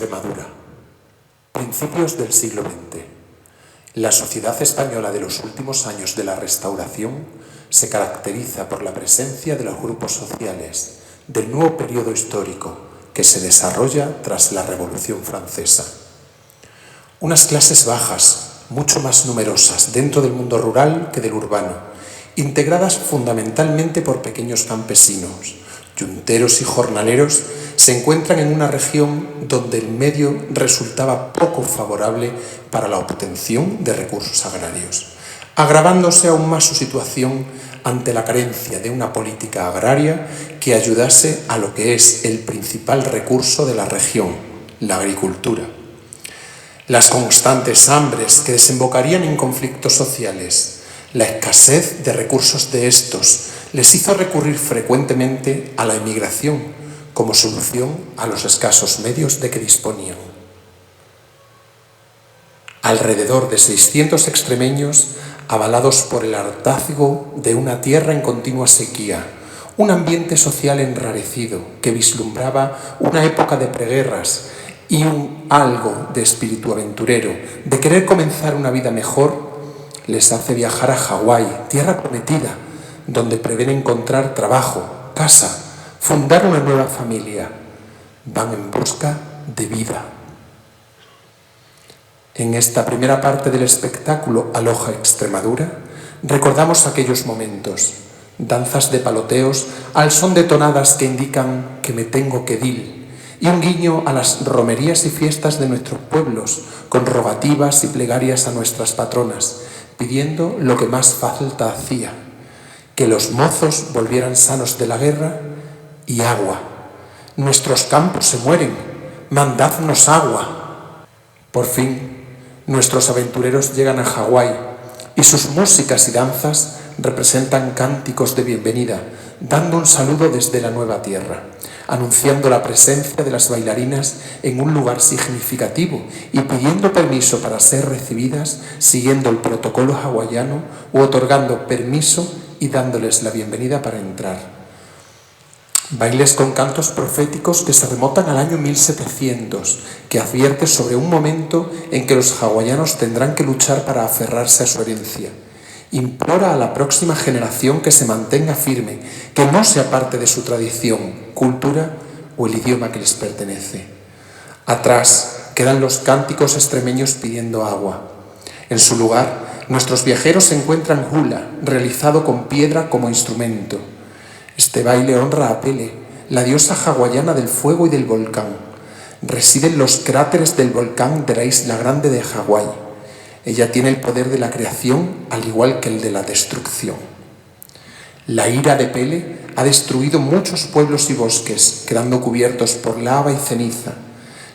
Extremadura. Principios del siglo XX. La sociedad española de los últimos años de la Restauración se caracteriza por la presencia de los grupos sociales del nuevo periodo histórico que se desarrolla tras la Revolución Francesa. Unas clases bajas, mucho más numerosas dentro del mundo rural que del urbano, integradas fundamentalmente por pequeños campesinos, yunteros y jornaleros, se encuentran en una región donde el medio resultaba poco favorable para la obtención de recursos agrarios, agravándose aún más su situación ante la carencia de una política agraria que ayudase a lo que es el principal recurso de la región, la agricultura. Las constantes hambres que desembocarían en conflictos sociales, la escasez de recursos de estos, les hizo recurrir frecuentemente a la emigración como solución a los escasos medios de que disponían. Alrededor de 600 extremeños, avalados por el hartazgo de una tierra en continua sequía, un ambiente social enrarecido que vislumbraba una época de preguerras y un algo de espíritu aventurero, de querer comenzar una vida mejor, les hace viajar a Hawái, tierra prometida, donde prevén encontrar trabajo, casa, fundar una nueva familia. Van en busca de vida. En esta primera parte del espectáculo Aloha Extremadura, recordamos aquellos momentos, danzas de paloteos al son de tonadas que indican que me tengo que ir, y un guiño a las romerías y fiestas de nuestros pueblos, con rogativas y plegarias a nuestras patronas, pidiendo lo que más falta hacía, que los mozos volvieran sanos de la guerra y agua. Nuestros campos se mueren, mandadnos agua. Por fin, nuestros aventureros llegan a Hawái y sus músicas y danzas representan cánticos de bienvenida, dando un saludo desde la nueva tierra, anunciando la presencia de las bailarinas en un lugar significativo y pidiendo permiso para ser recibidas siguiendo el protocolo hawaiano u otorgando permiso y dándoles la bienvenida para entrar. Bailes con cantos proféticos que se remontan al año 1700, que advierte sobre un momento en que los hawaianos tendrán que luchar para aferrarse a su herencia. Implora a la próxima generación que se mantenga firme, que no se aparte de su tradición, cultura o el idioma que les pertenece. Atrás quedan los cánticos extremeños pidiendo agua. En su lugar, nuestros viajeros encuentran hula, realizado con piedra como instrumento. Este baile honra a Pele, la diosa hawaiana del fuego y del volcán. Reside en los cráteres del volcán de la isla grande de Hawái. Ella tiene el poder de la creación al igual que el de la destrucción. La ira de Pele ha destruido muchos pueblos y bosques, quedando cubiertos por lava y ceniza.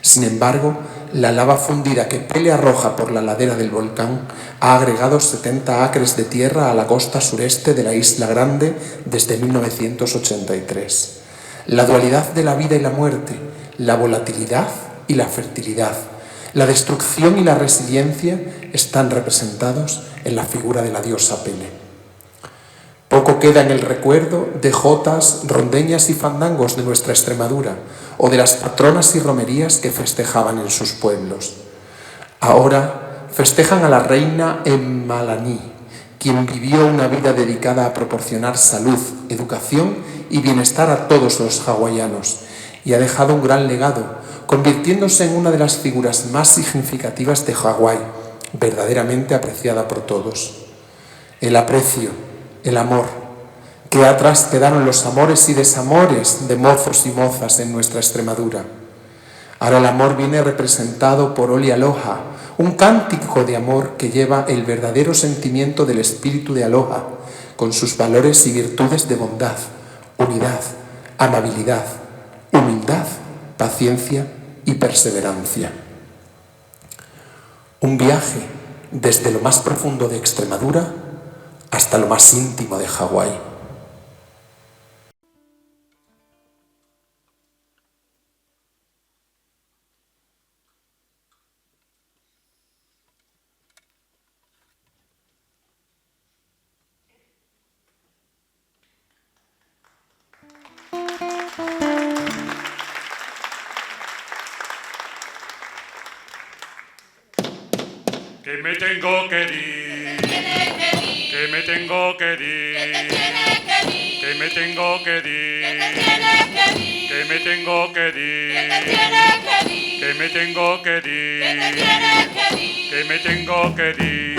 Sin embargo, la lava fundida que Pele arroja por la ladera del volcán ha agregado 70 acres de tierra a la costa sureste de la Isla Grande desde 1983. La dualidad de la vida y la muerte, la volatilidad y la fertilidad, la destrucción y la resiliencia están representados en la figura de la diosa Pele. Poco queda en el recuerdo de jotas, rondeñas y fandangos de nuestra Extremadura o de las patronas y romerías que festejaban en sus pueblos. Ahora festejan a la reina Emmalani, quien vivió una vida dedicada a proporcionar salud, educación y bienestar a todos los hawaianos y ha dejado un gran legado, convirtiéndose en una de las figuras más significativas de Hawái, verdaderamente apreciada por todos. El aprecio, el amor, que atrás quedaron los amores y desamores de mozos y mozas en nuestra Extremadura. Ahora el amor viene representado por Oli Aloha, un cántico de amor que lleva el verdadero sentimiento del espíritu de Aloha, con sus valores y virtudes de bondad, unidad, amabilidad, humildad, paciencia y perseverancia. Un viaje desde lo más profundo de Extremadura hasta lo más íntimo de Hawái. me tengo que ir, que me tengo que ir, que me tengo que ir, que me tengo que ir, que me tengo que ir, que me tengo que ir.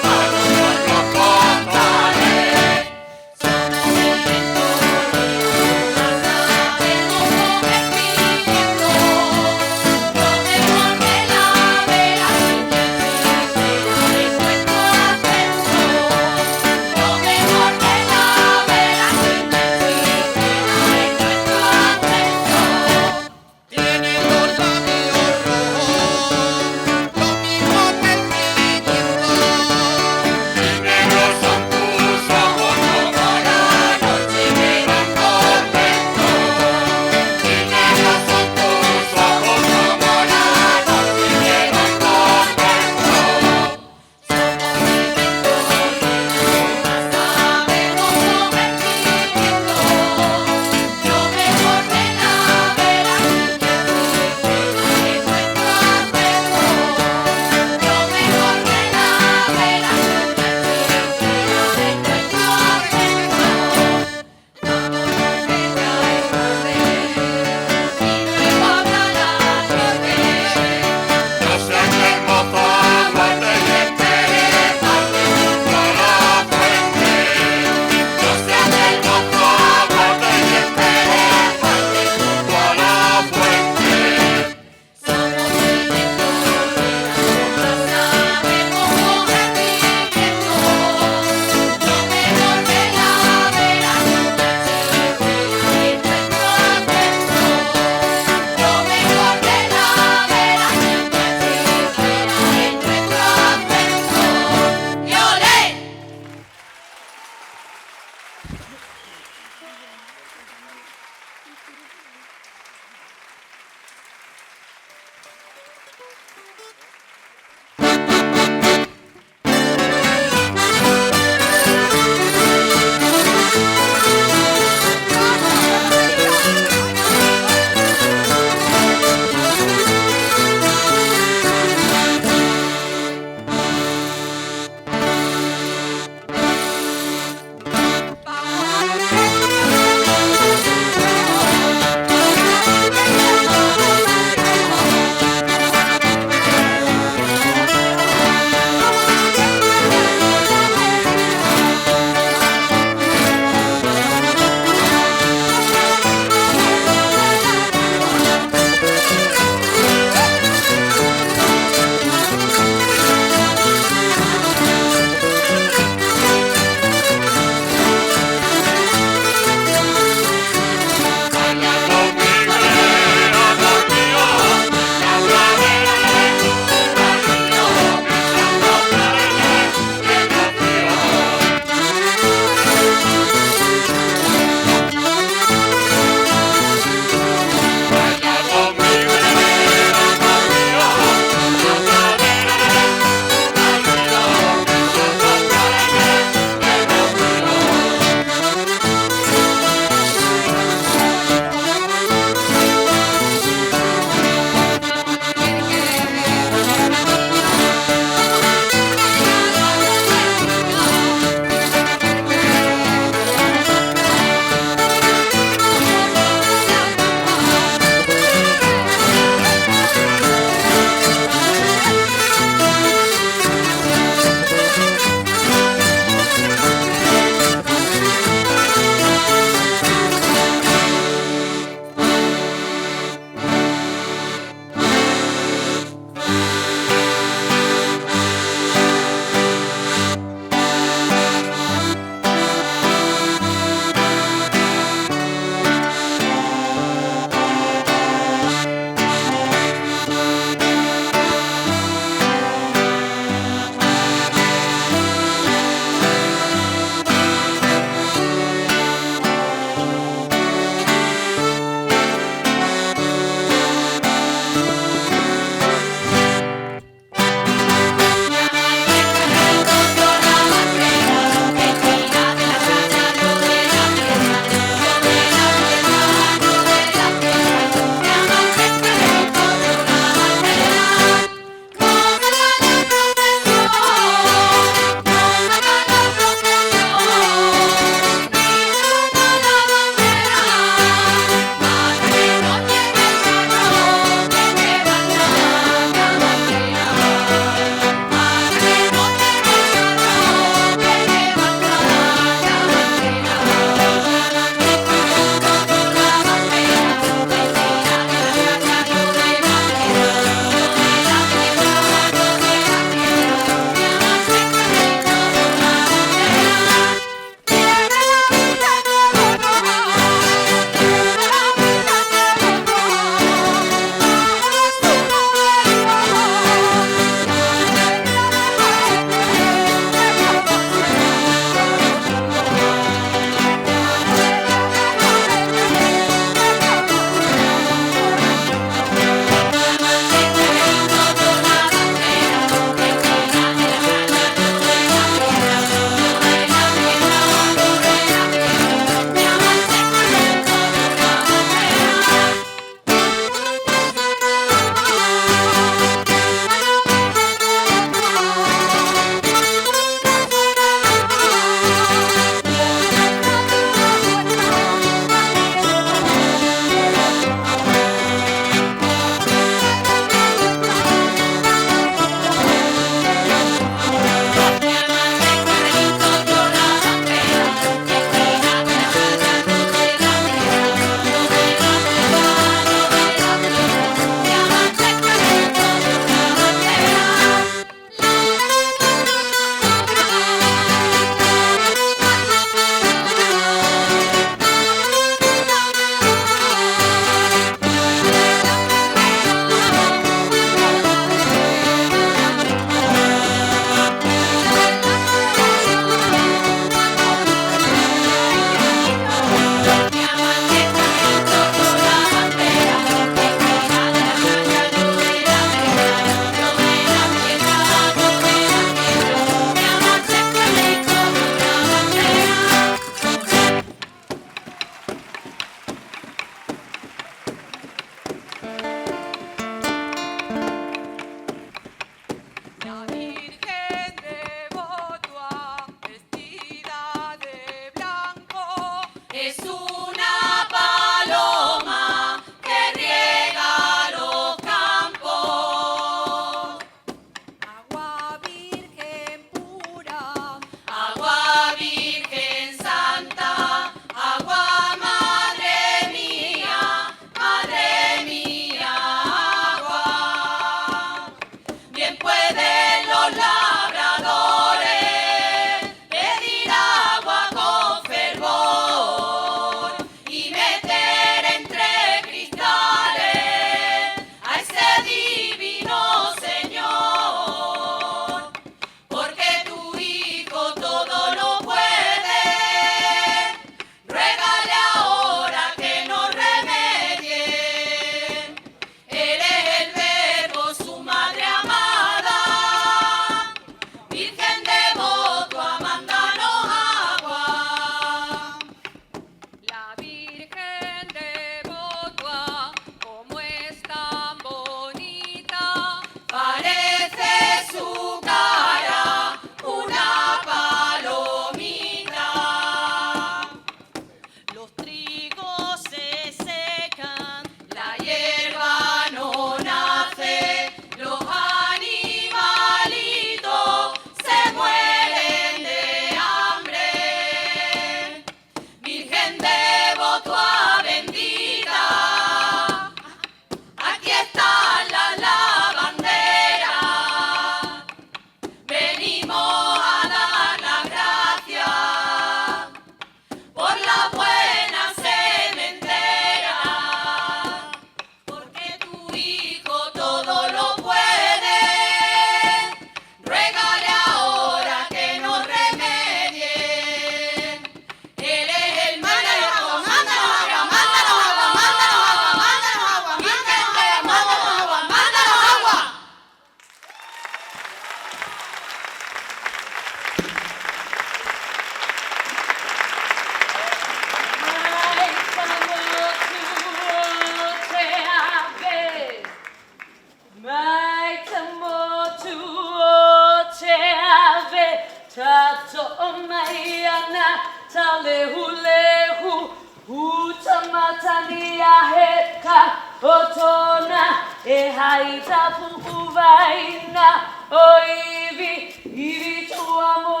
otona e haita puvaina o ivi tuamo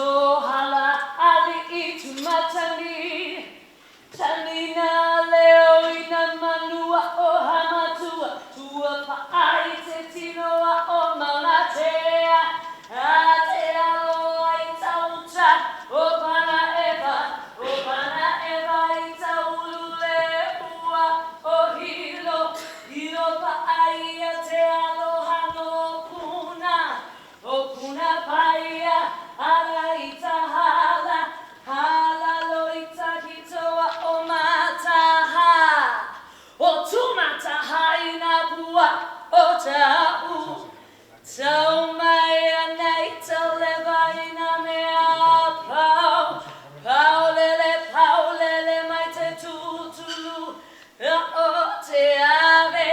otohala ali itumatani tanina leoina manua o hamatua tua paaite tinoa o manatea atea loa itauta o pana eva itaulule ua o hilo paia te aloha no puna paia ala itahala hala loita hitoa o mataha o tumataha ina pua o tau tau mai anei tau leva ina mea pau lele mai te tutulu o te ave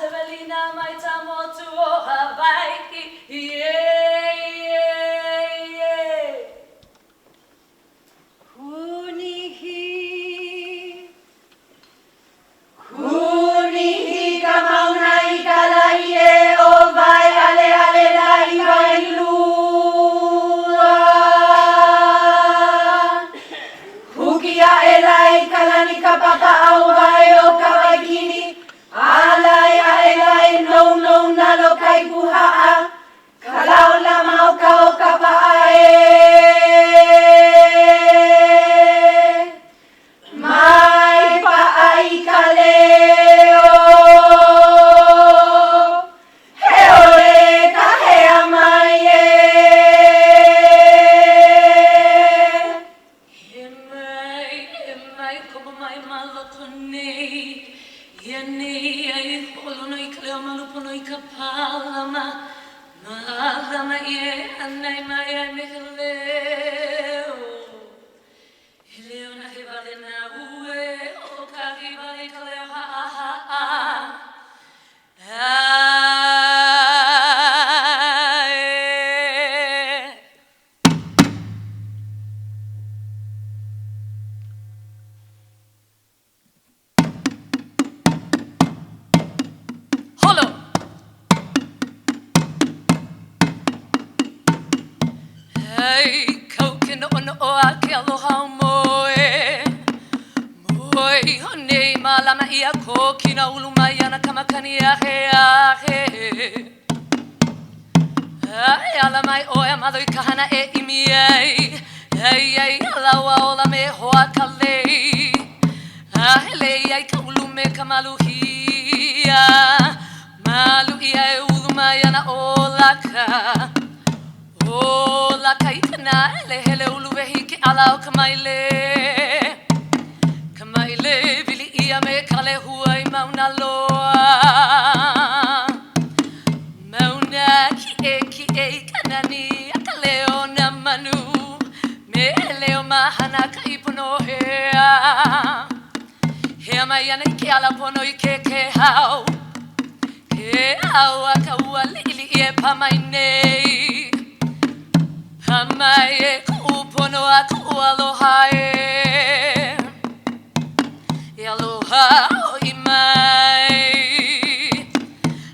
Tevelina, mai tamotu o Hawaii, Kunihi ka mauna I ka lai e o vai ale lai vai lua. Hukia e lai kalani ka papa au vai o ka waikini. Alai ai no nalo kai puhaa kalau la mau kau kapae mai pa ai kaleo he ole ka he mai he mai como mai malokoni Yeni ai polono I kleo malupono I kapalama malama ye anai mai ai meheleo Heleo na he vale na ue o kari vale kaleo ha Malama ia ko kina ulumai ana kamakani ahe Ai alamai o e madoi kahana e imi ai alawa ola me hoa kalei Ahele ai ka ulume kamaluhia Malu ia e ulumai ana Olaka ikana hele uluvehi ke alau kamaile Vili ia me kale huai mauna loa Mauna ki e kanani akaleo na manu Me leo mahana ka ipono hea Hea mai ana I ke ala pono I ke hau Ke hau a ka ua lili e pamai nei Pamai e kupono a kualoha Aloha o imai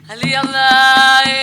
Ali alae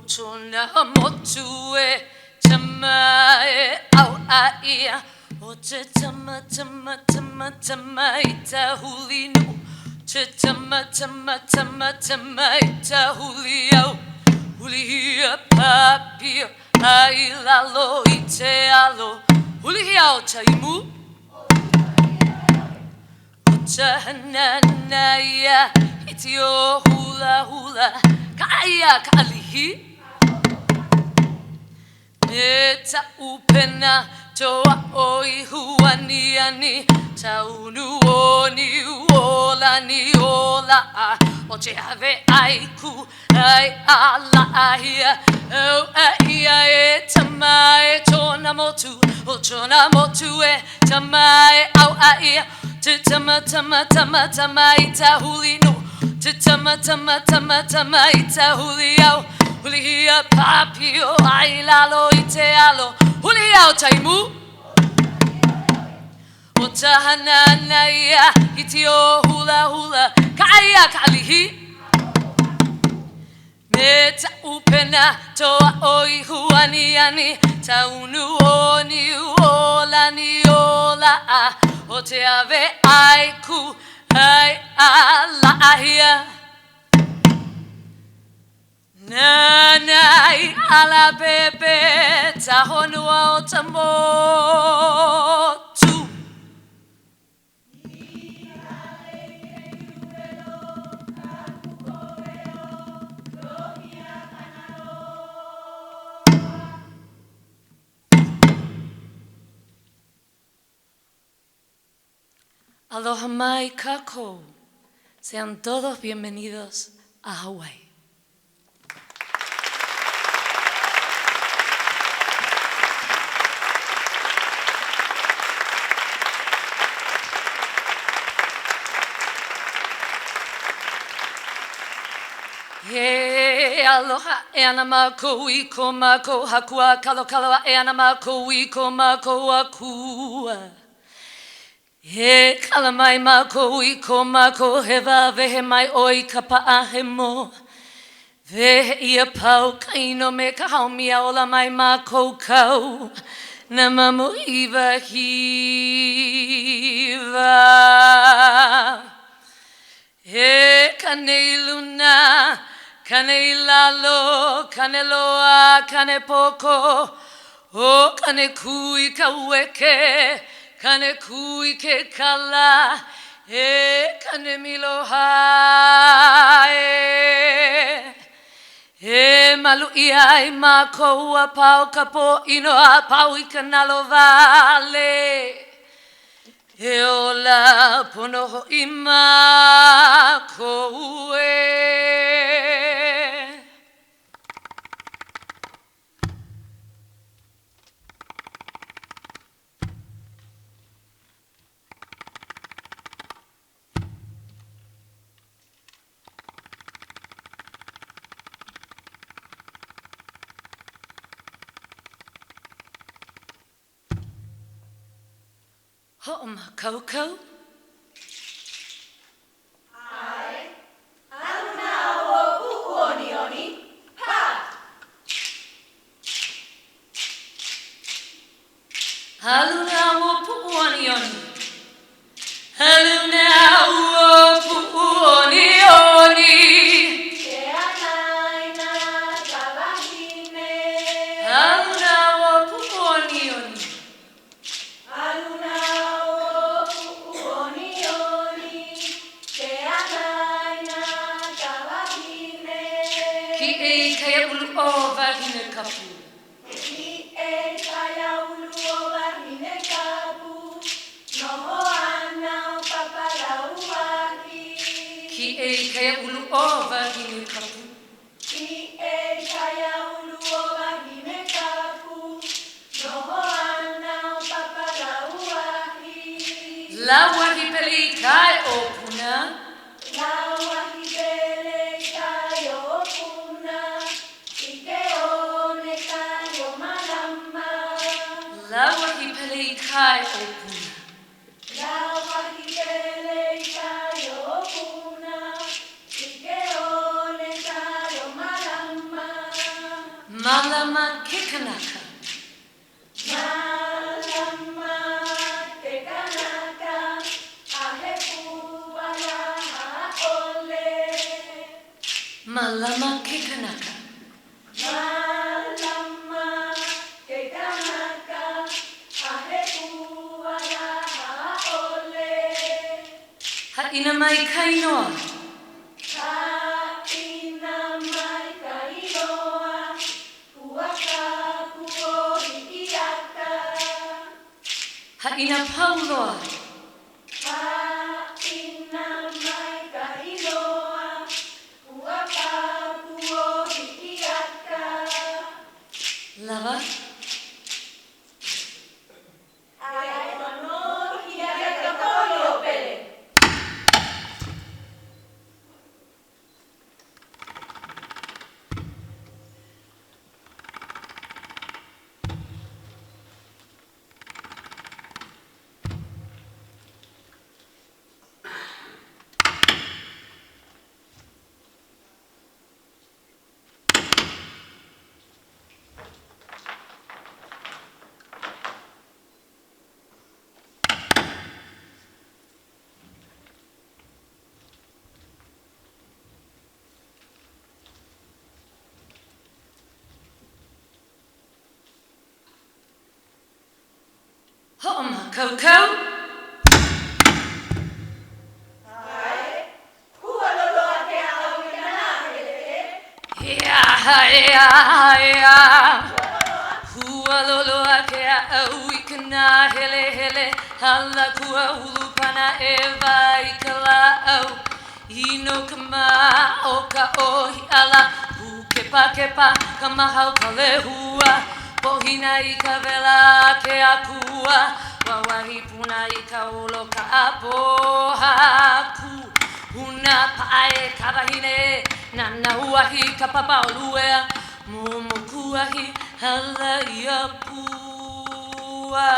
Tona motu e tamae au aia o te tama I ta huli no te tama I ta huli au huli hia papia ai lalo I te alo huli hia o taimu Tahananaya, it's your hula hula, kaya kalihi. Meta upena toa oi huani ani taunu oni ola ni ola o te ave aiku ai ala ahia o ahia e tamae tona motu o tona motu e tamae au ahia te tama tama tama tama ita huli no te tama tama tama tama ita huli au Hulia papio ai lalo ite alo Hulia taimu O tahananaya itio hula hula Kaya kalihi Meta upena toa oi huani ani Taunu oni uola ni ola O te ave aiku ai ala ahia Nanai ala bebe tahonua o tamotu Aloha mai kako. Sean todos bienvenidos a Hawái. He aloha e ana mākou I ko mākou hakua kalo kaloa e ana mākou I ko mākou akua. He kala mai mākou I ko mākou he wawehe mai oi ka paa he mo. Vehe ia pau kaino me ka haumia ola mai mākou kau. Na mamu iwa hiwa. He kanei luna, kanei lalo, kane loa, kane poko, o kane kui ka weke, kane kui ke kala, e kane miloha e malu iai mākou a pau kapo ino a pau I kanalo vale. E ola pono ho I mākou Ho'oma Coco. Ai, aluna o uoni oni, pa! Haluna wo pu'oni oni. Haluna wo pu'oni oni. Ke anaina kawahine. Haluna wo pu'oni oni. Aluna o uoni oni, ke anaina kawahine. Ki e kaya ulu o wahine kapu. Ki e kaya ulu o wahine kapu, noho ana o papalau wahi. Ki e kaya ulu o wahine kapu. Ki e kaya ulu o wahine kapu, noho ana o papalau wahi. La wahi peli kai o puna. La wahi pele kayo puna, ike one kayo malama. La wahi peli kai o puna. La wahi pele kayo puna, ike one kayo malama. Malama kekanaka. Malama te kanaka, ahe puala ole. Malama kekanaka. Malama te kanaka, ahe puala ole. Ha'ina mai kainoa. Ha'ina mai kainoa, kuaka kuohi iaka. Ha'ina pauloa. Ha'ina mai kainoa, kuaka kuohi iaka. Lava. Ho'oma Coco. Hualoloa ke au ikana hele hele hala kua hulupana e vai kala au ino kama o ka ohi ala hu kepa kepa ka mahau ka lehua pohina I ka vela ke akua wawahi puna I ka olo ka apohaku Una pae kawahine Nana uahi ka papa oluea Momokuahi hala ia pua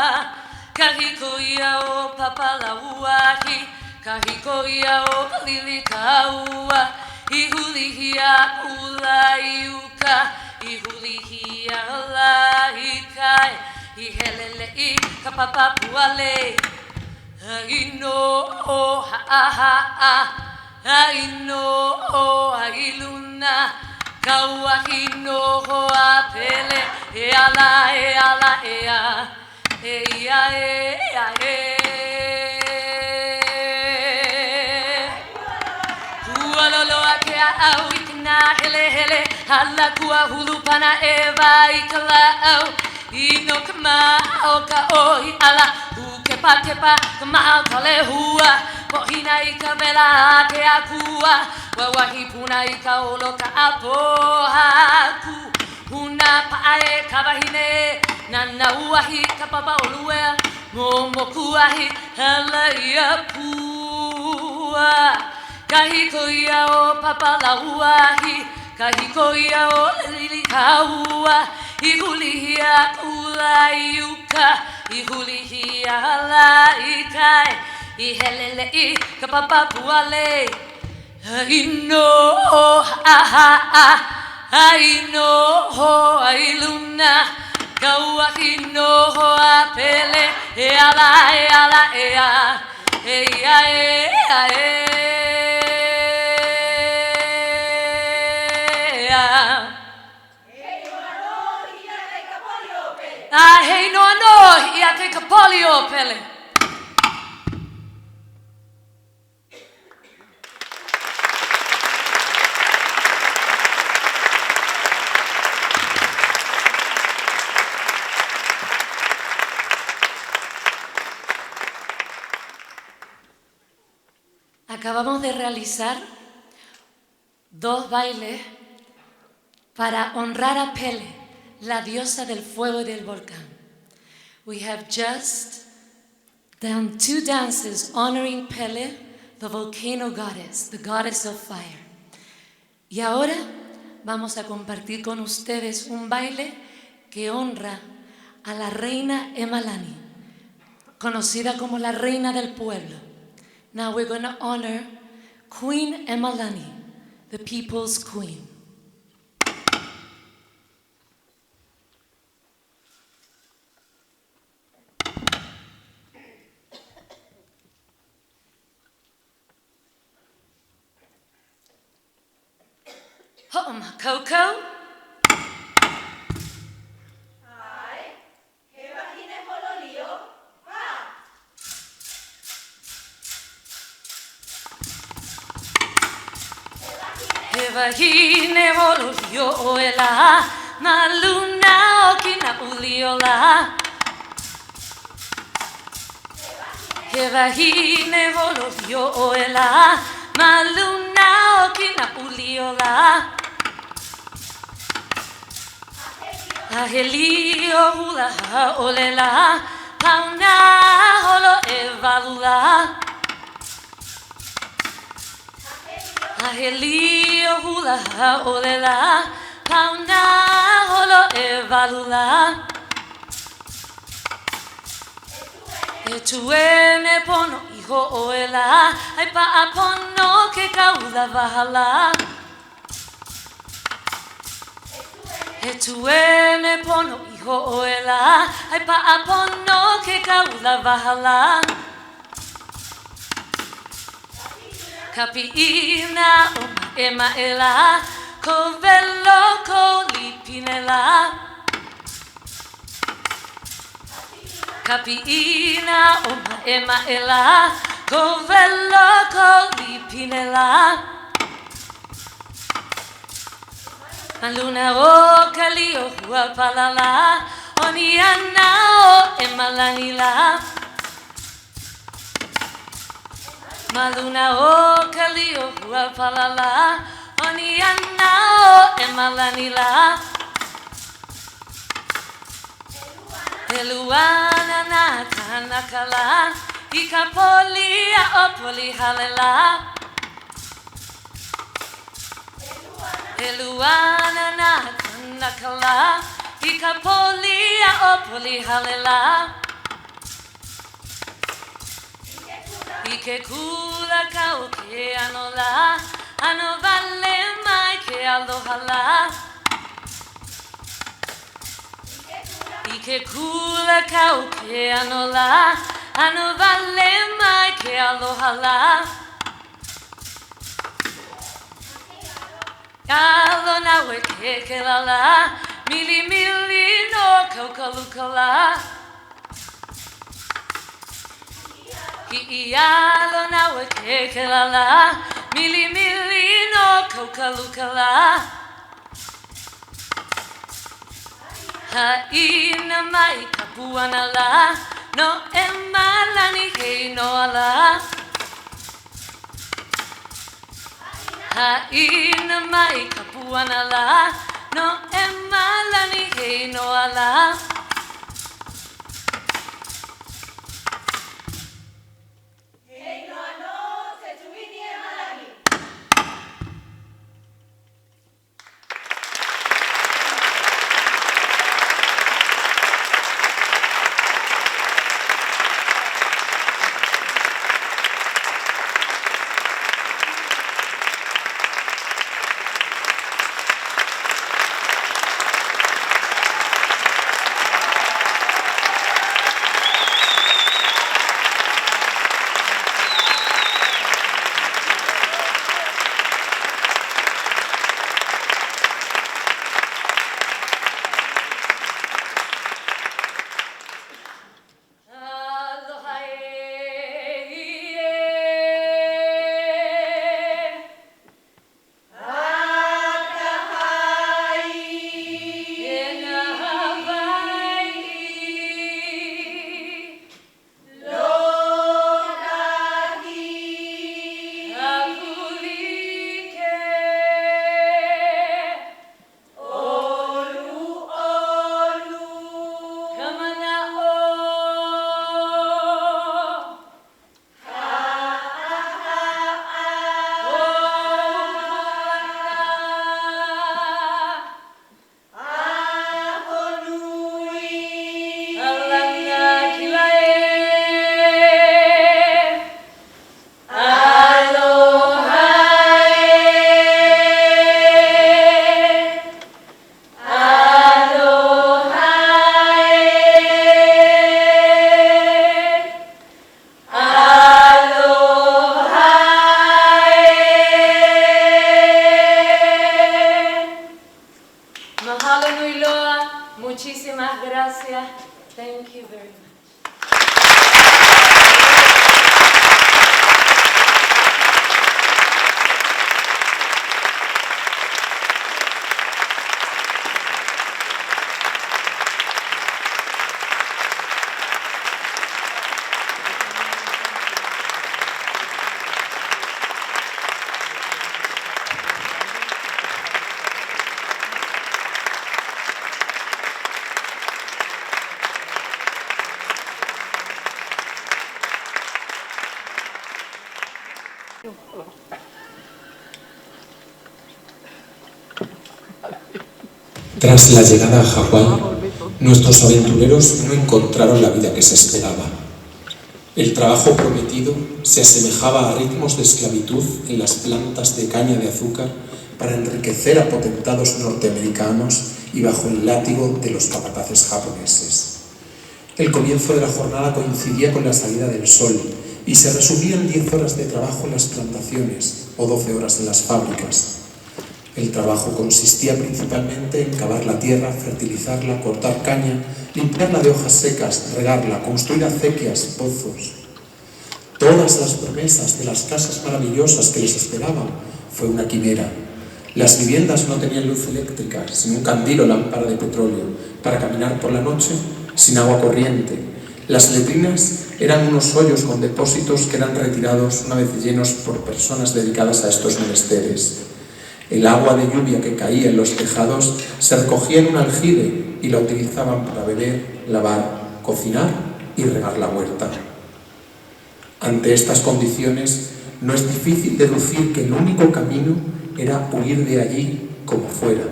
Kahiko ia o papa la uahi Kahiko ia o kalili kaua Ihulihia ula iuka Ihulihia la ikai Ihelele I ka papa puale I know, oh, I know, oh, I luna, Kawahino, hoa, pele, ala, ea, Hualoloa ke au ikana hele hele, hala kua hulupana e vai kala au, Ino kama o ka ohi ala, kepa kepa kama ka lehua pohina I ka vela ke akua wawahi puna I ka olo ka apohaku Una pae kawahine nana uahi ka papa oluea momokuahi hala ia pua kahiko ia o papa la uahi kahiko ia o lili kaua Ihulihia ula iuka Ihulihia la ikai Ihelele I ka papa puale I know I know I luna Kawahino hoa pele ala ea Hei noa no ia ke kapoli o pele. Acabamos de realizar 2 bailes para honrar a Pele, la diosa del fuego y del volcán. We have just done 2 dances honoring Pele, the volcano goddess, the goddess of fire. Y ahora vamos a compartir con ustedes un baile que honra a la reina Emalani, conocida como la reina del pueblo. Now we're going to honor Queen Emalani, the people's queen. Ho'oma Coco. Hine holo yoela, maluna okina uliola. Hine holo yoela, maluna okina uliola. Ahelio hula olela, pauna holo evalula. Ahelio hula olela, pauna holo evalula. Etuene pono iho oela, ai pa apono ke kaula vahala. Etuene pono iho oela, ai pa apono ke kaula vahala. Kapiina oma ema ela, ko velo ko lipinela. Kapiina oma ema ela, ko velo ko lipinela. Maluna o kali o hua palala, oni ana o ema lanila. Maluna o kali o hua palala, oni ana o ema lanila. Eluana na kanakala, ikapolia o poli halela. Eluana na kanakala, ikapolia o poli halela. Ike kula kau ke anola, ano vale mai ke alohala. Ike kula kau ke anola, ano vale mai ke alohala. Alo na we ke lala, mili mili no kaukalukala. Ki alo na we ke lala, mili mili no kaukalukala. Haina mai kapuana la, no emalani hei no ala. Haina mai kapuana la, no emalani hei no ala. Muchísimas gracias. Thank you very much. Tras la llegada a Hawái, nuestros aventureros no encontraron la vida que se esperaba. El trabajo prometido se asemejaba a ritmos de esclavitud en las plantas de caña de azúcar para enriquecer a potentados norteamericanos y bajo el látigo de los capataces japoneses. El comienzo de la jornada coincidía con la salida del sol y se resumían 10 horas de trabajo en las plantaciones o 12 horas en las fábricas. El trabajo consistía principalmente en cavar la tierra, fertilizarla, cortar caña, limpiarla de hojas secas, regarla, construir acequias, pozos. Todas las promesas de las casas maravillosas que les esperaban fue una quimera. Las viviendas no tenían luz eléctrica, sin un candil o lámpara de petróleo, para caminar por la noche, sin agua corriente. Las letrinas eran unos hoyos con depósitos que eran retirados una vez llenos por personas dedicadas a estos menesteres. El agua de lluvia que caía en los tejados se recogía en un aljibe y la utilizaban para beber, lavar, cocinar y regar la huerta. Ante estas condiciones, no es difícil deducir que el único camino era huir de allí como fuera,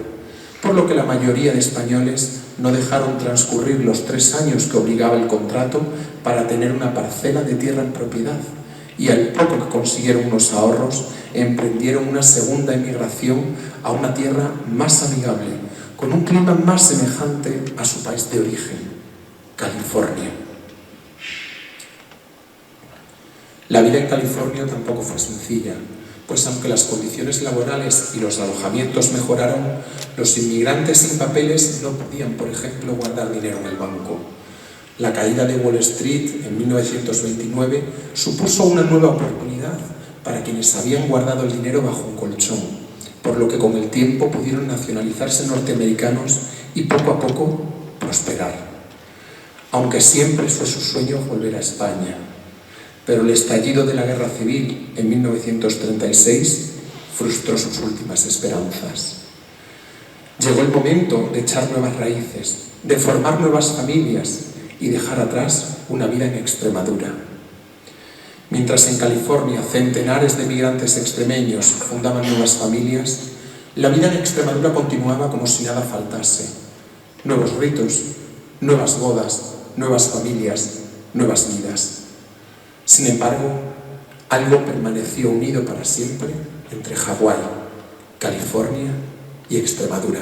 por lo que la mayoría de españoles no dejaron transcurrir los 3 años que obligaba el contrato para tener una parcela de tierra en propiedad, y al poco que consiguieron unos ahorros, emprendieron una segunda emigración a una tierra más amigable, con un clima más semejante a su país de origen, California. La vida en California tampoco fue sencilla, pues aunque las condiciones laborales y los alojamientos mejoraron, los inmigrantes sin papeles no podían, por ejemplo, guardar dinero en el banco. La caída de Wall Street en 1929 supuso una nueva oportunidad para quienes habían guardado el dinero bajo un colchón, por lo que con el tiempo pudieron nacionalizarse norteamericanos y poco a poco prosperar. Aunque siempre fue su sueño volver a España, pero el estallido de la Guerra Civil en 1936 frustró sus últimas esperanzas. Llegó el momento de echar nuevas raíces, de formar nuevas familias y dejar atrás una vida en Extremadura. Mientras en California centenares de migrantes extremeños fundaban nuevas familias, la vida en Extremadura continuaba como si nada faltase. Nuevos ritos, nuevas bodas, nuevas familias, nuevas vidas. Sin embargo, algo permaneció unido para siempre entre Hawái, California y Extremadura.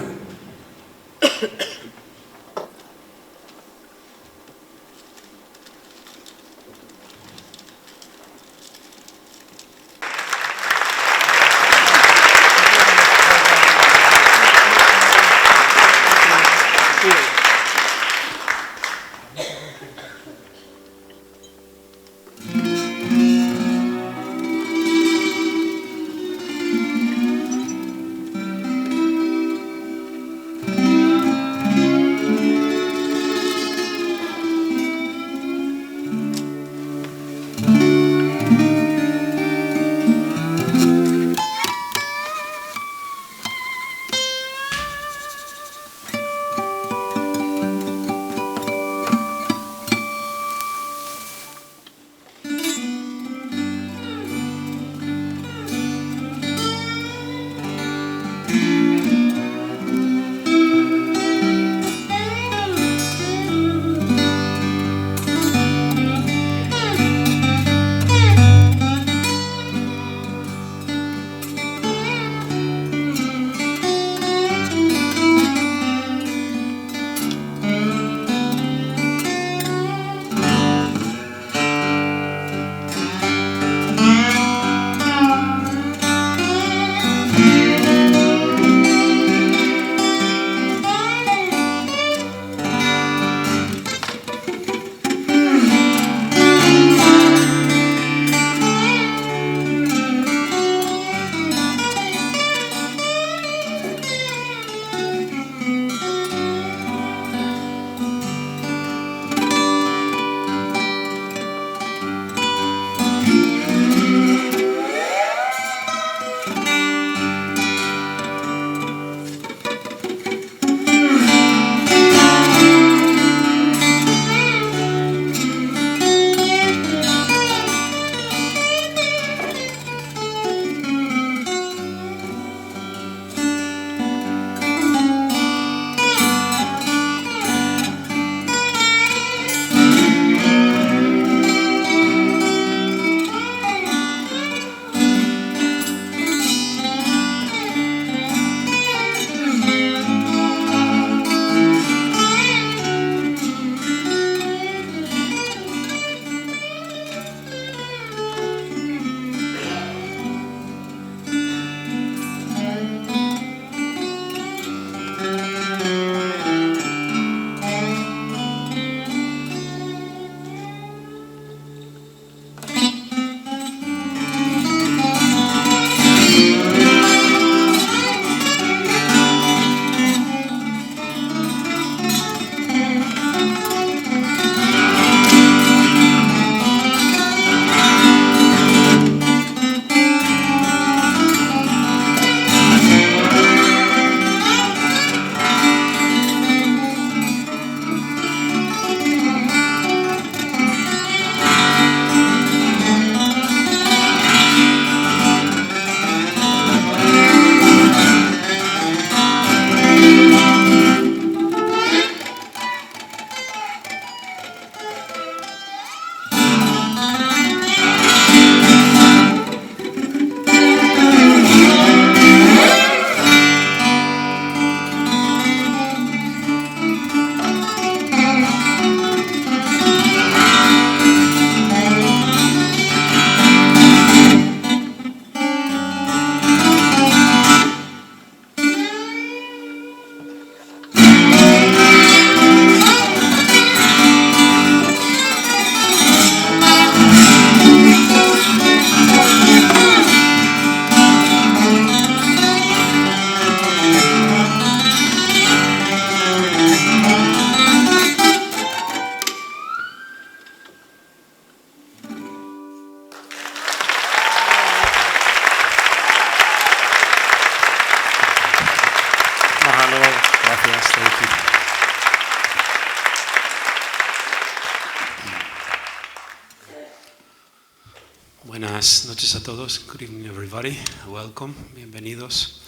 Buenas noches a todos. Good evening, everybody. Welcome. Bienvenidos.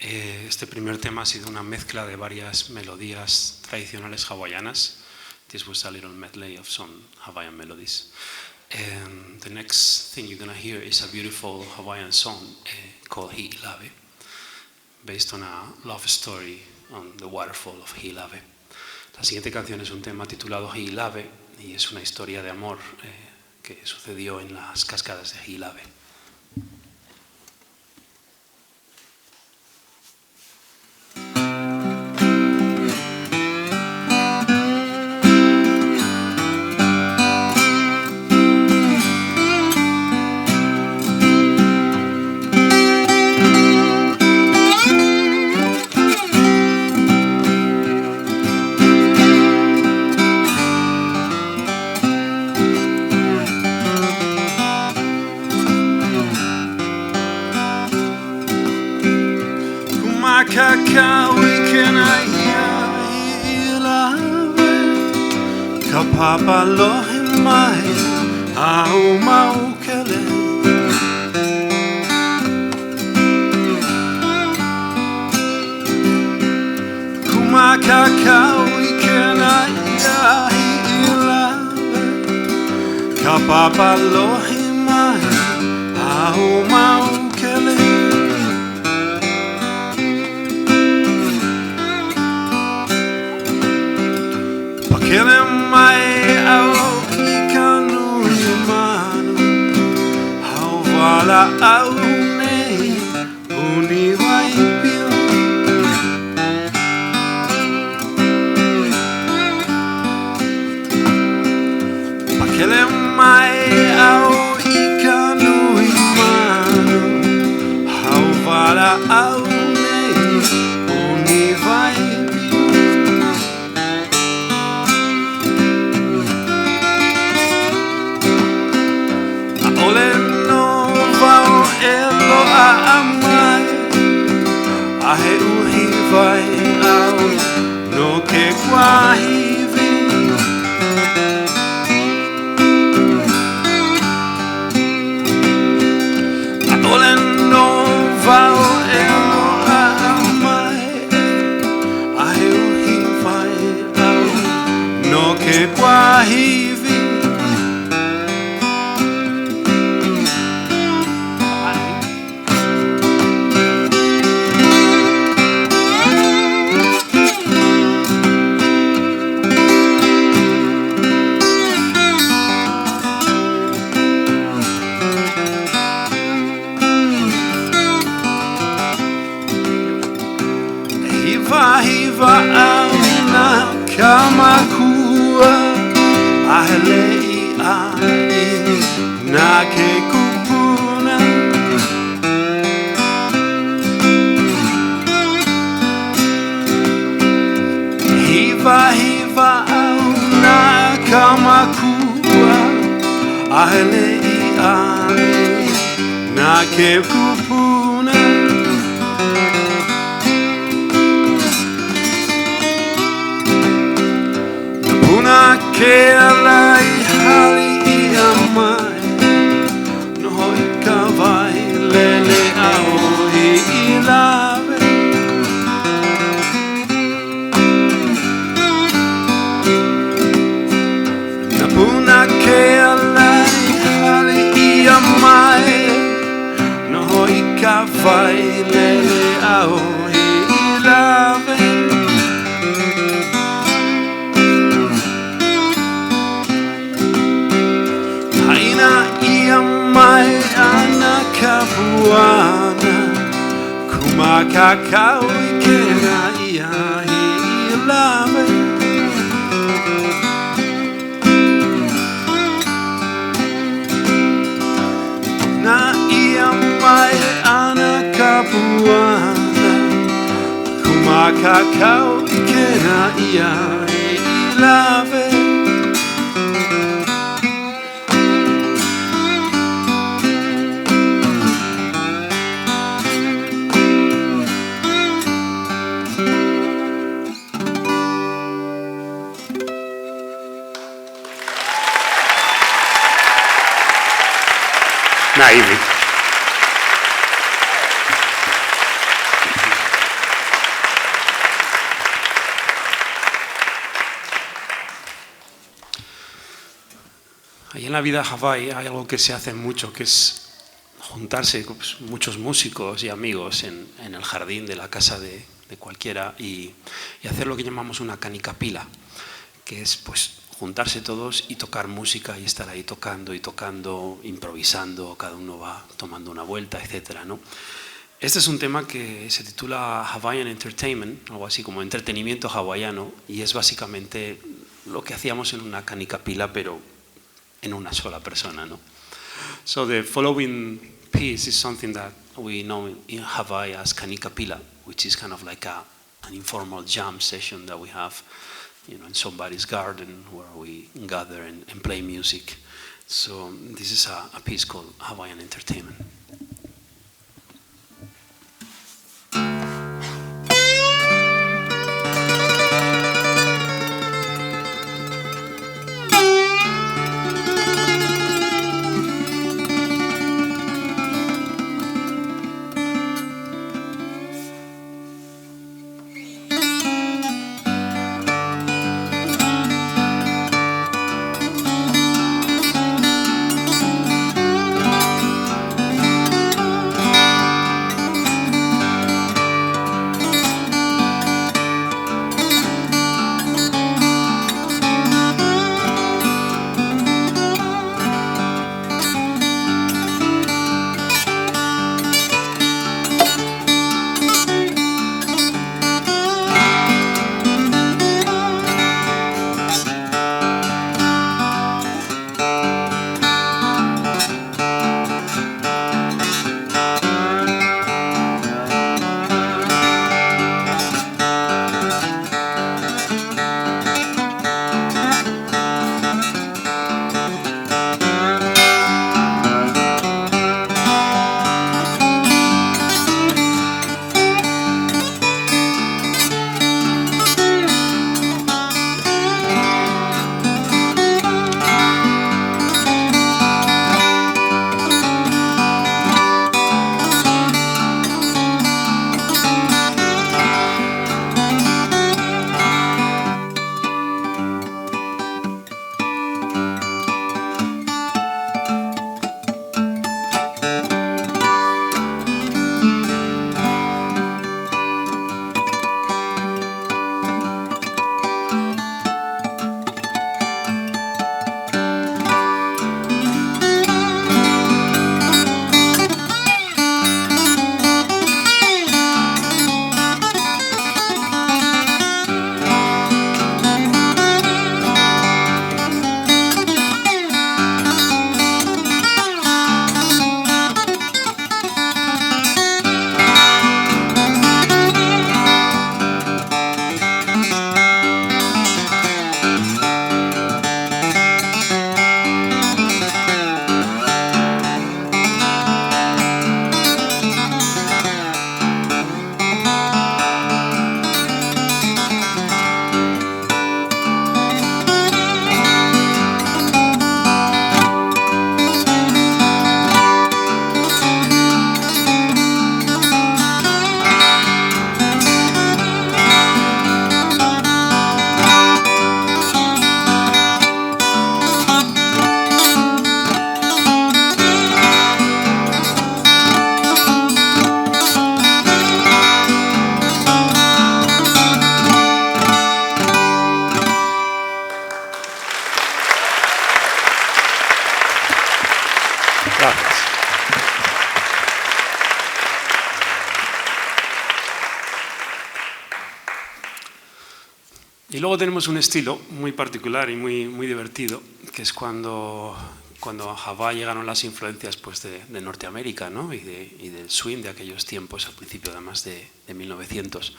Este primer tema ha sido una mezcla de varias melodías tradicionales hawaianas. This was a little medley of some Hawaiian melodies. The next thing you're going to hear is a beautiful Hawaiian song called Hi'ilave, based on a love story on the waterfall of Hi'ilave. La siguiente canción es un tema titulado Hi'ilave y es una historia de amor que sucedió en las cascadas de Hi'ilave. Papa lohi mai au maukele Kumaka kawikena yahi ilawe Ka papa lohi mai au maukele Pakele mai au ikanu imanu Hau wala au nei uni waipio Pakele mai au ikanu imanu Hau wala au nei uni waipio Ole no vau elo a amai Ahe uhi vai au no ke kwahivi Ole no vau elo a amai Ahe uhi vai au no ke kwahivi Hiva au na kamakua Ahelei ai na ke kupuna Hiva au na kamakua Ahelei ai na ke kupuna Puna ke alai hali I amai No hoi ka vai lele au Hi'ilave Na puna ke alai hali I amai No hoi ka vai lele au Hi'ilave Mai ana kapuana Kumaka kawikena ia Hi'ilave Na ia mai ana kapuana Kumaka kawikena ia Hi'ilave en la vida de Hawái hay algo que se hace mucho, que es juntarse pues, muchos músicos y amigos en el jardín de la casa de cualquiera y hacer lo que llamamos una canicapila, que es pues juntarse todos y tocar música y estar ahí tocando y tocando, improvisando, cada uno va tomando una vuelta, etcétera, ¿no? Este es un tema que se titula Hawaiian Entertainment, algo así como entretenimiento hawaiano, y es básicamente lo que hacíamos en una canicapila, pero en una sola persona, ¿no? So the following piece is something that we know in Hawaii as canicapila, which is kind of like an informal jam session that we have, you know, in somebody's garden where we gather and play music. So this is a piece called Hawaiian Entertainment. Y luego tenemos un estilo muy particular y muy divertido, que es cuando a Hawái llegaron las influencias pues, de Norteamérica, ¿no? y del swing de aquellos tiempos, al principio además de 1900.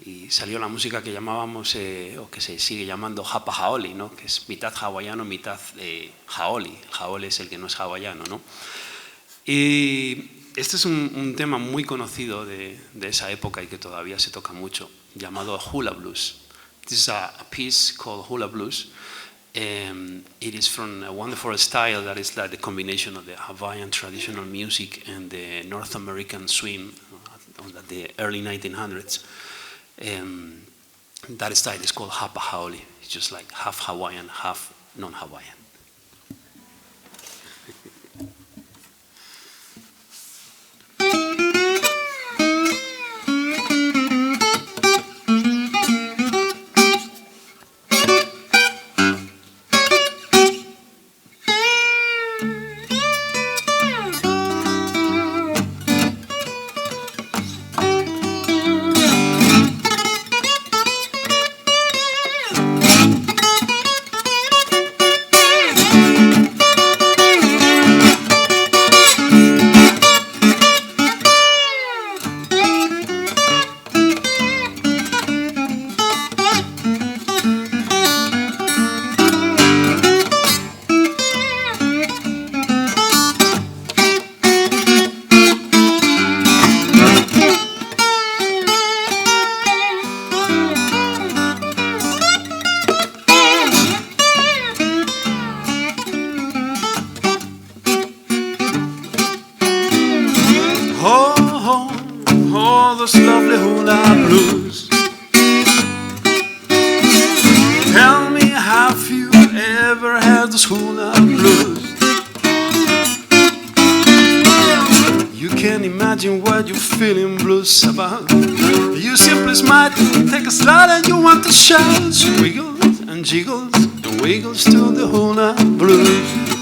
Y salió la música que llamábamos, o que se sigue llamando Hapa Haole, ¿no? Que es mitad hawaiano, mitad haole. El haole es el que no es hawaiano, ¿no? Y este es un tema muy conocido de esa época y que todavía se toca mucho, llamado Hula Blues. This is a piece called Hula Blues. It is from a wonderful style that is like the combination of the Hawaiian traditional music and the North American swing of the early 1900s. That style is called Hapa Haole. It's just like half Hawaiian, half non-Hawaiian. all those lovely hula blues. Tell me, have you ever had those hula blues? You can't imagine what you're feeling blues about. You simply smile, take a slide, and you want to shout. She wiggles and jiggles and wiggles to the hula blues.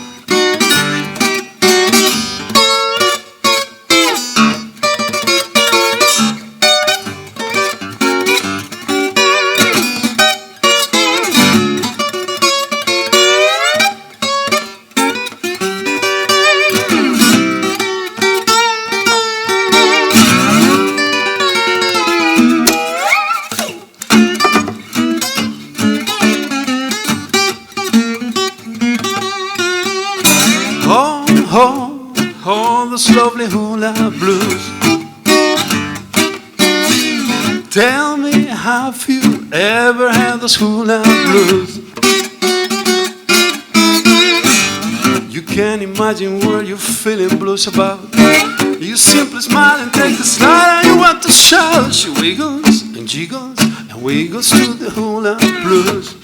All those lovely hula blues. Tell me, have you ever had those hula blues? You can't imagine what you're feeling blues about. You simply smile and take the slide, and you want to shout. She wiggles and jiggles and wiggles to the hula blues.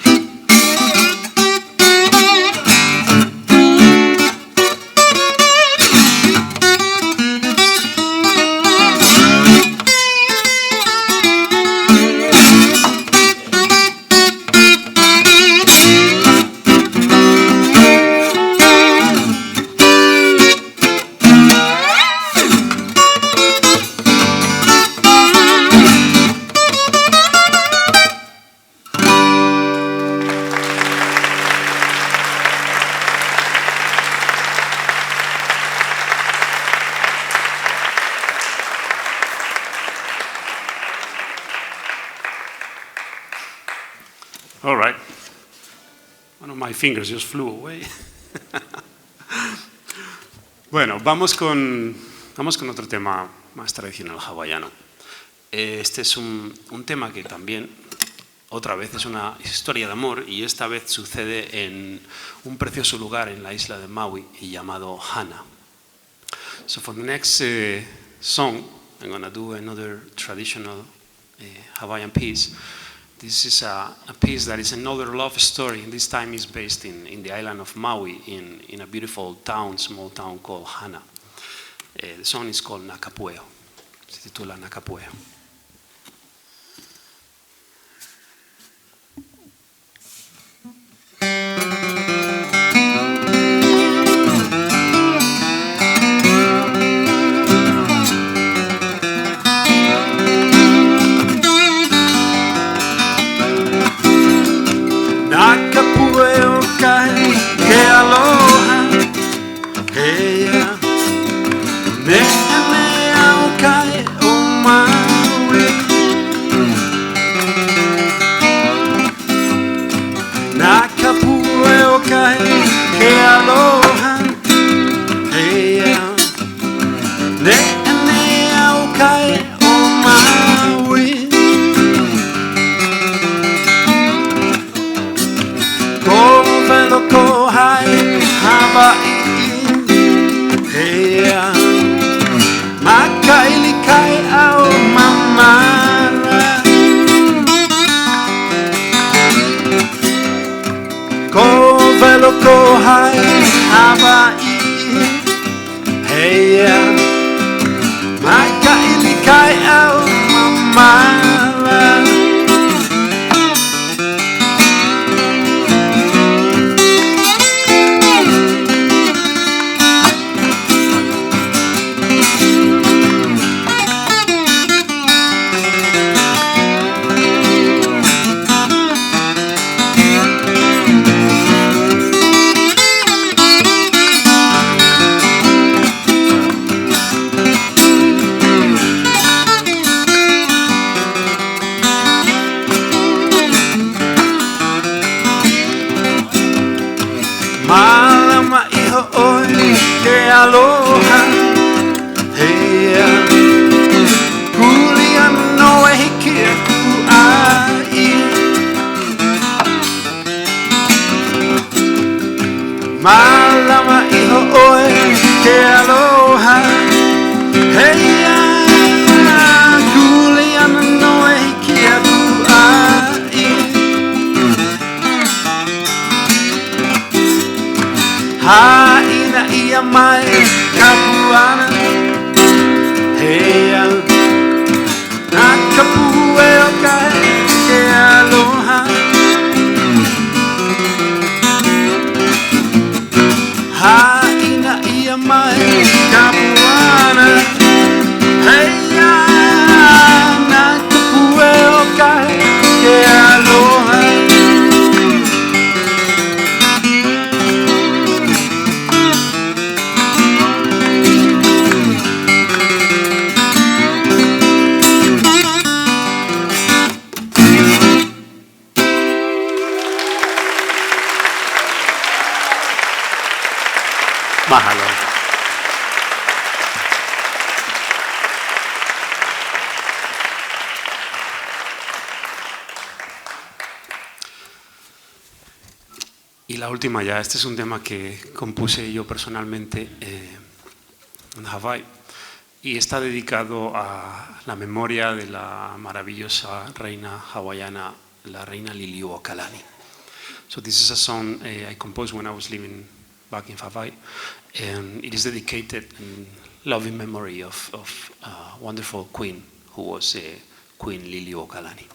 All right. One of my fingers just flew away. Bueno, vamos con otro tema más tradicional hawaiano. Este es un tema que también, otra vez, es una historia de amor, y esta vez sucede en un precioso lugar en la isla de Maui llamado Hana. So for the next song, I'm going to do another traditional Hawaiian piece. This is a piece that is another love story, and this time is based in the island of Maui, in a beautiful town, small town called Hana. The song is called Nakapueo. Se titula Nakapueo. Nakapueo kai ke aloha heia me au kai o Maui. Nakapueo kai ke aloha heia me au kai o Maui. Ko hai Hawaii hea makaili kai au mamara. Ko velo ko hai Hawaii hea makaili kai au mamara. kapue o kai ke aloha. Haina ia mai kapuana. Hey ya na kapue o kai ke aloha. Mahalo. Y la última ya, este es un tema que compuse yo personalmente en Hawái y está dedicado a la memoria de la maravillosa reina hawaiana, la reina Liliuokalani. So this is a song I composed when I was living back in Hawaii, and it is dedicated in loving memory of a wonderful queen who was Queen Liliuokalani.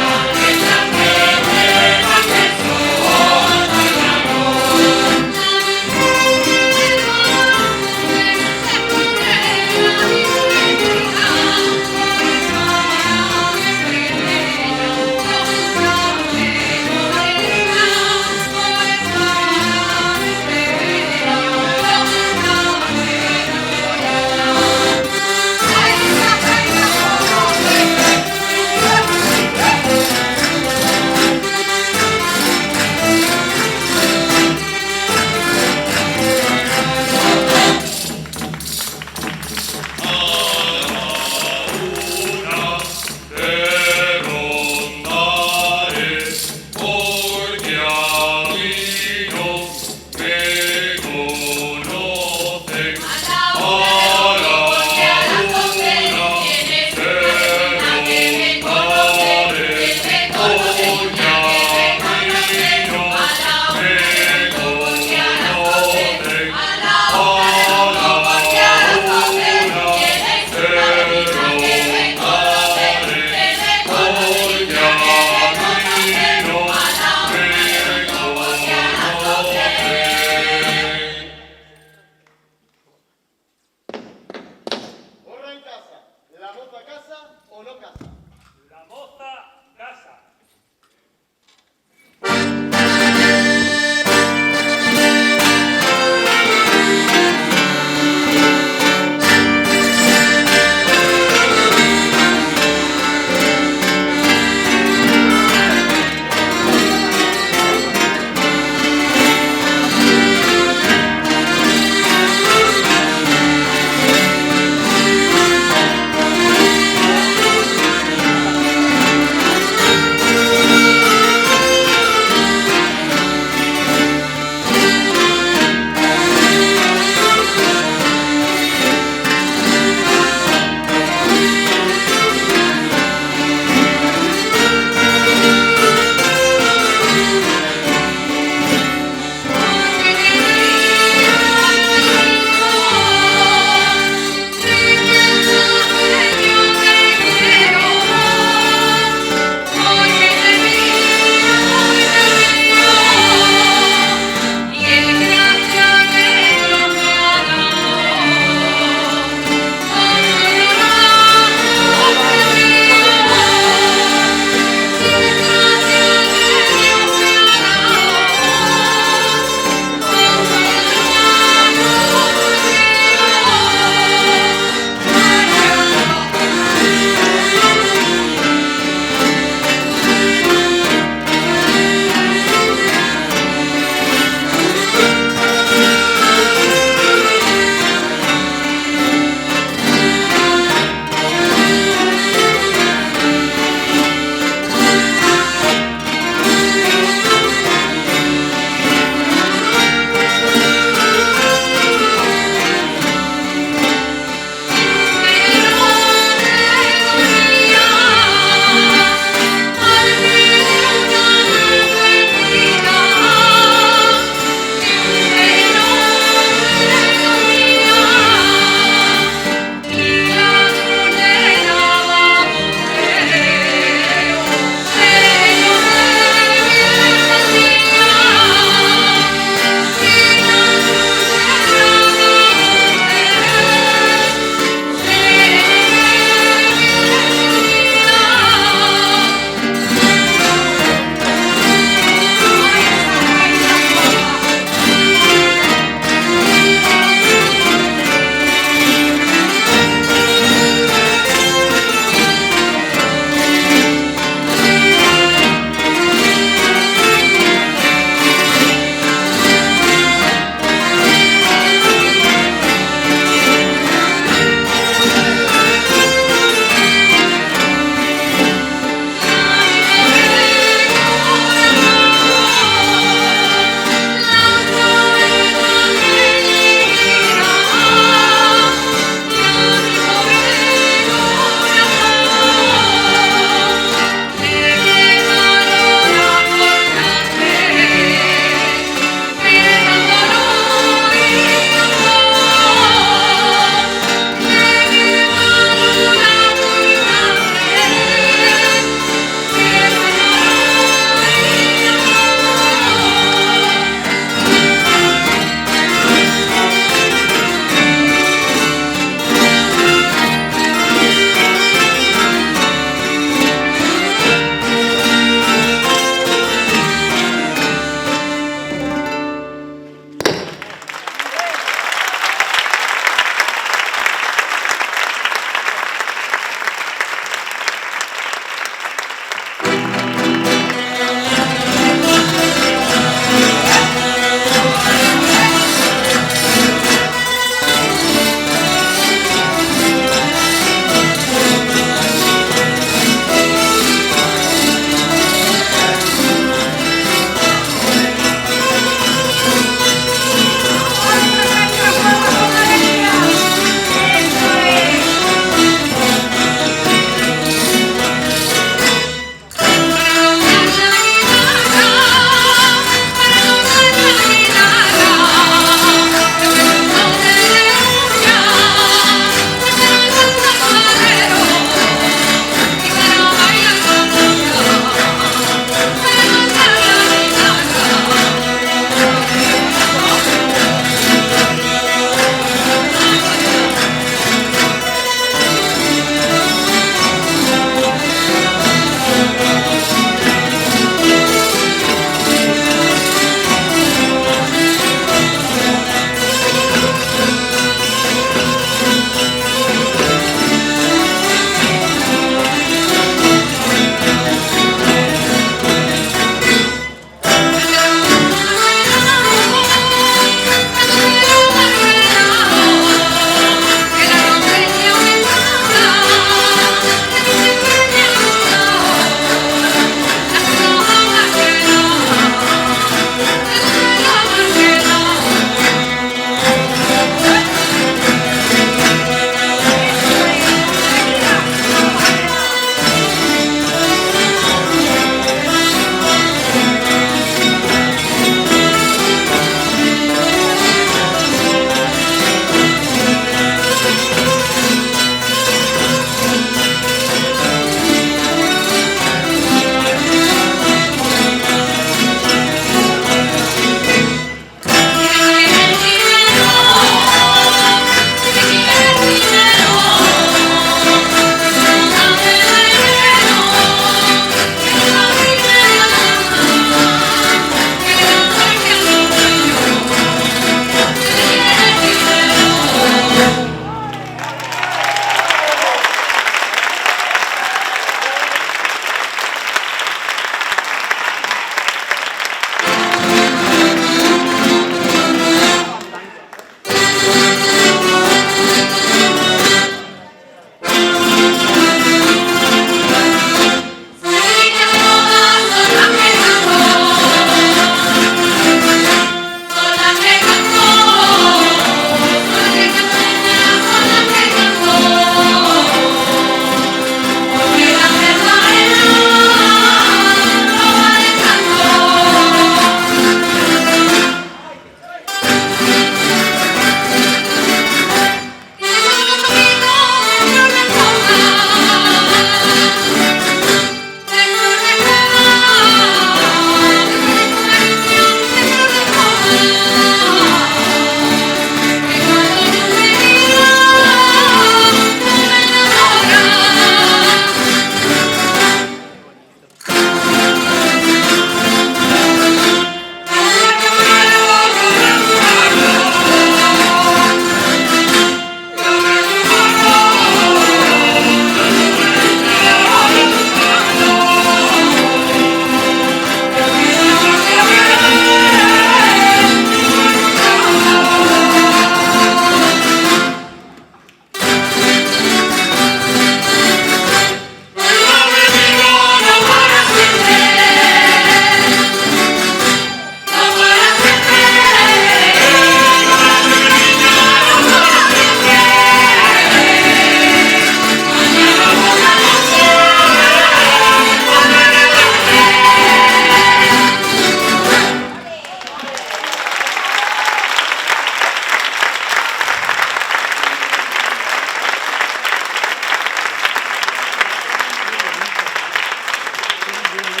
La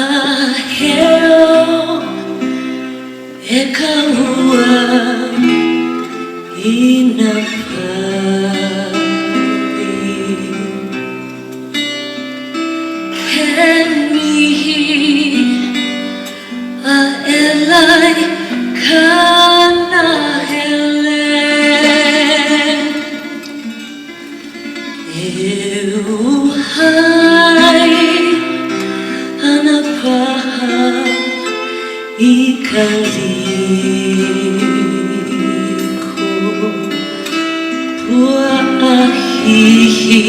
Ahero e kaua ina pari Kenihi a elai kana hele Euhai anapaha ikaliko pua ahihi